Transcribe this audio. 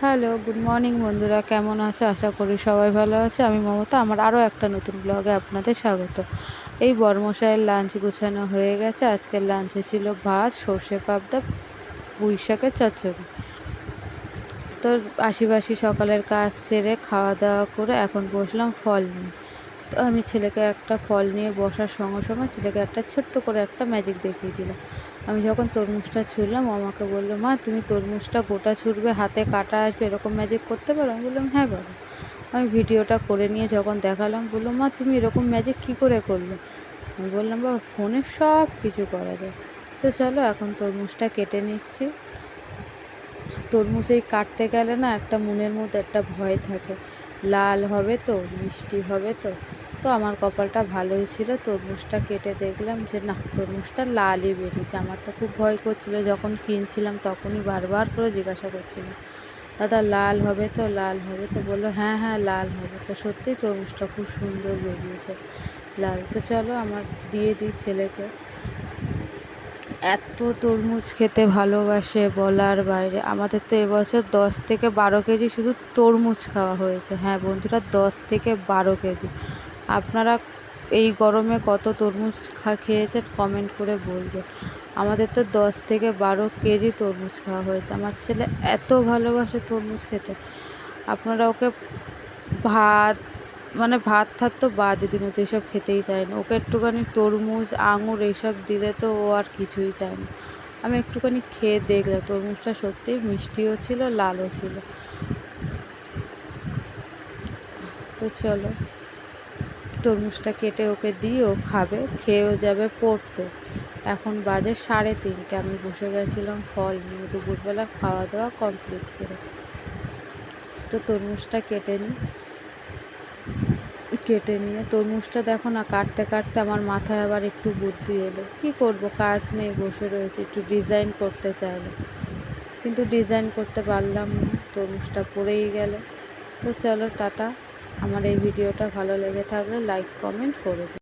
Hello, good morning বন্ধুরা, কেমন আছো? আশা করি সবাই ভালো আছে। আমি মমতা, আমার আরও একটা নতুন ব্লগে আপনাদের স্বাগত। এই বরমশাইয়ের লাঞ্চ গুছানো হয়ে গেছে। আজকের লাঞ্চে ছিল ভাত, সর্ষে পাবদা, পুঁই শাকের চচ্চড়ি। তো আশিবাসি সকালের কাজ সেরে খাওয়া দাওয়া করে এখন বসলাম ফল নিয়ে। তো আমি ছেলেকে একটা ফল নিয়ে বসার সঙ্গে সঙ্গে ছেলেকে একটা ছোট্ট করে একটা ম্যাজিক দেখিয়ে দিলাম। আমি যখন তরমুজটা ছুঁড়লাম, ও আমাকে বললো, মা তুমি তরমুজটা গোটা ছুঁড়বে, হাতে কাটা আসবে, এরকম ম্যাজিক করতে পারো? আমি বললাম, হ্যাঁ বাবা। আমি ভিডিওটা করে নিয়ে যখন দেখালাম, বললো, মা তুমি এরকম ম্যাজিক কী করে করলে? আমি বললাম, বাবা ফোনে সব কিছু করা যায়। তো চলো এখন তরমুজটা কেটে নিচ্ছি। তরমুজ এই কাটতে গেলে না একটা মনের মধ্যে একটা ভয় থাকে, লাল হবে তো, মিষ্টি হবে তো। তো আমার কপালটা ভালোই ছিল, তরমুজটা কেটে দেখলাম যে না, তরমুজটা লালই বেরিয়েছে। আমার তো খুব ভয় করছিল, যখন কিনছিলাম তখনই বারবার করে জিজ্ঞাসা করছিলাম, দাদা লাল হবে তো, লাল হবে তো? বললো হ্যাঁ হ্যাঁ লাল হবে। তো সত্যিই তরমুজটা খুব সুন্দর বেরিয়েছে, লাল। তো চলো আমার দিয়ে দিই ছেলেকে। এত তরমুজ খেতে ভালোবাসে বলার বাইরে। আমাদের তো এবছর 10 থেকে 12 কেজি শুধু তরমুজ খাওয়া হয়েছে। হ্যাঁ বন্ধুরা, 10 থেকে 12 কেজি। আপনারা এই গরমে কত তরমুজ খেয়েছেন কমেন্ট করে বলবেন। আমাদের তো 10 থেকে 12 কেজি তরমুজ খাওয়া হয়েছে। আমার ছেলে এত ভালোবাসে তরমুজ খেতে। আপনারা ওকে ভাত ভাত ঠাত তো বাদই দিন, ও তো এইসব খেতেই চায় না। ওকে একটুখানি তরমুজ, আঙুর এইসব দিলে তো ও আর কিছুই চায় না। আমি একটুখানি খেয়ে দেখলাম, তরমুজটা সত্যিই মিষ্টিও ছিল, লালও ছিল। তো চলো তরমুজটা কেটে ওকে দিই, ও খাবে, খেয়েও যাবে পড়তে। এখন বাজে 3:30। আমি বসে গেছিলাম ফল নিয়ে, দুপুরবেলা খাওয়া দাওয়া কমপ্লিট করে। তো তরমুজটা কেটে নিয়ে তরমুজটা দেখো না, কাটতে কাটতে আমার মাথায় আবার একটু বুদ্ধি এলো, কি করব, কাজ নেই, বসে রয়েছে, একটু ডিজাইন করতে চাইলো, কিন্তু ডিজাইন করতে পারলাম না, তরমুজটা পড়েই গেল। তো চলো টাটা। আমার এই ভিডিওটা ভালো লেগে থাকলে লাইক কমেন্ট করে দিন।